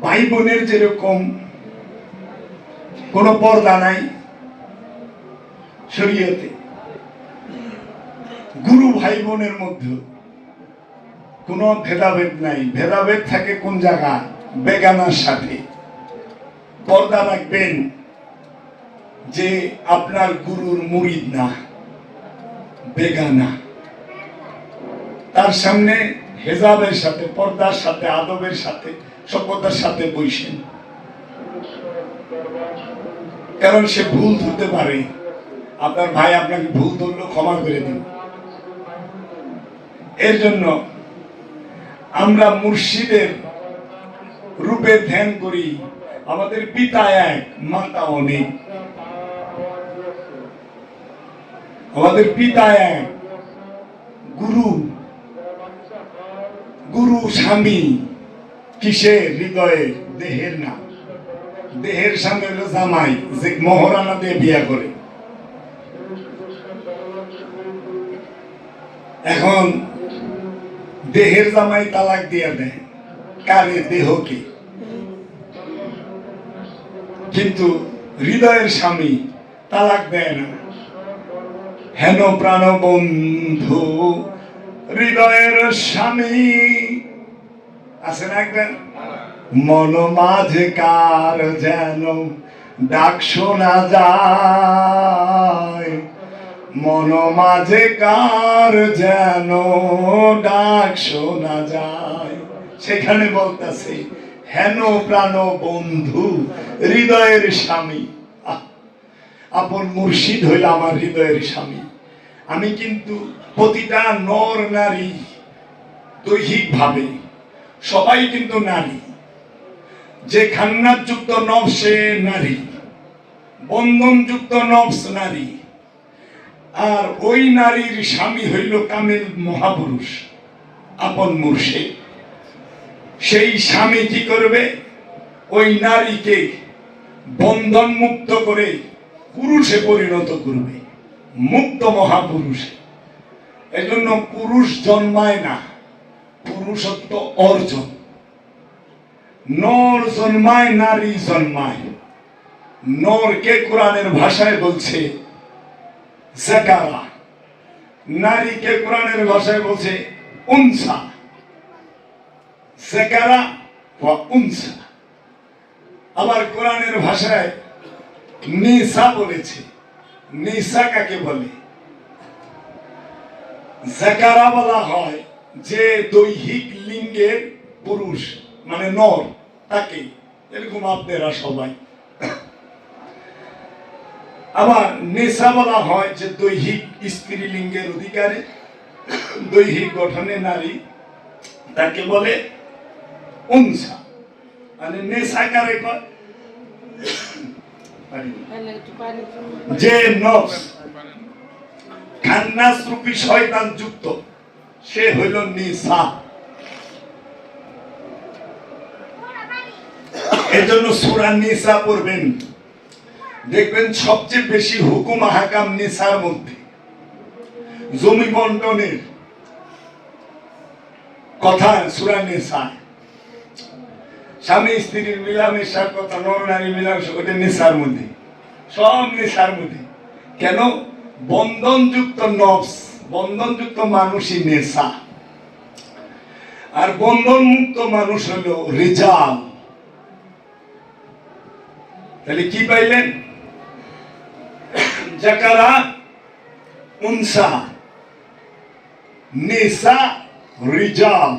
ভাই বোনের যেরকম কোনো পর্দা নাই শরীয়তে, গুরু ভাই বোনের মধ্যে কোনো ভেদাভেদ নাই। ভেদাভেদ থাকে কোন জায়গায়? বেগানার সাথে। পর্দা রাখবেন যে আপনার গুরুর মুরিদ না, বেগানা, তার সামনে হেজাবের সাথে, পর্দার সাথে, আদবের সাথে, সভ্যতার সাথে বসেন। কারণ সে ভুল ধরতে পারে। আপনার ভাই আপনাকে ভুল ধরলো, ক্ষমা করে দিন। এর জন্য আমরা মুর্শিদের রূপে ধ্যান করি। আমাদের পিতা এক, মাতা অনেক। আমাদের পিতা এক, গুরু গুরু স্বামী কিসের? হৃদয়ে, দেহের না। দেহের স্বামী হলো জামাই, যে মহারানা দিয়ে বিয়া করে। এখন দেহের জামাই তালাক দিয়ে দেয় কারে? দেহকে। কিন্তু হৃদয়ের স্বামী তালাক দেয় না। হেন প্রাণ বন্ধু হৃদয়ের স্বামী আছে না একটা? মন মাঝে কার যেন ডাক শোনা যায়, মন মাঝে কার যেন ডাক শোনা যায়। সেখানে বলতেছে হেন প্রাণ বন্ধু হৃদয়ের স্বামী। আপন মুর্শিদ হইল আমার হৃদয়ের স্বামী। আমি কিন্তু প্রতিটা নর নারী দৈহিক ভাবে সবাই কিন্তু নারী। যে খান্নাত যুক্ত নফস সে নারী, বন্ধন যুক্ত নফস নারী। আর ওই নারীর স্বামী হইল কামিল মহাপুরুষ, আপন মুর্শিদ। সেই স্বামী কি করবে? ওই নারীকে বন্ধন মুক্ত করে পুরুষে পরিণত করবে, মুক্ত মহাপুরুষে। এজন্য পুরুষ জন্মায় না, পুরুষত্ব অর্জন। নর জন্মায়, নারী জন্মায়। নরকে কোরআনের ভাষায় বলছে জাকারা, নারীকে কোরআনের ভাষায় বলছে উনসা। জাকারা ওয়া উনসা। আবার কোরআনের ভাষায় নিসা বলেছে। নিসা কাকে বলে? জাকারা বলা হয় যে দৈহিক লিঙ্গের পুরুষ, মানে নর, তাকে। এরকম আপনারা সবাই। আবার নেশা বলা হয় যে দৈহিক স্ত্রী লিঙ্গের অধিকারে, দৈহিক গঠনে নারী, তাকে বলে উনসা। মানে নেশা কারে কয়? যে নফস খান্নাস রূপী শয়তান যুক্ত, সে হইল নিসা। এজন্য সূরা নিসা পড়বেন, দেখবেন সবচেয়ে বেশি হুকুম আহকাম নিসার মধ্যে। জমি বন্টনের কথা সূরা নিসা। স্বামী স্ত্রীর মিলামেশার কথা, নর নারী মিলামেশা, ওটা নিসার মধ্যে, সব নিসার মধ্যে। কেন? বন্ধনযুক্ত নফস, বন্ধনযুক্ত মানুষই নেশা। আর বন্ধন মুক্ত মানুষ হলো রিজাল। তাহলে কি পাইলেন? জাকারা উনসা, নেশা রিজাল।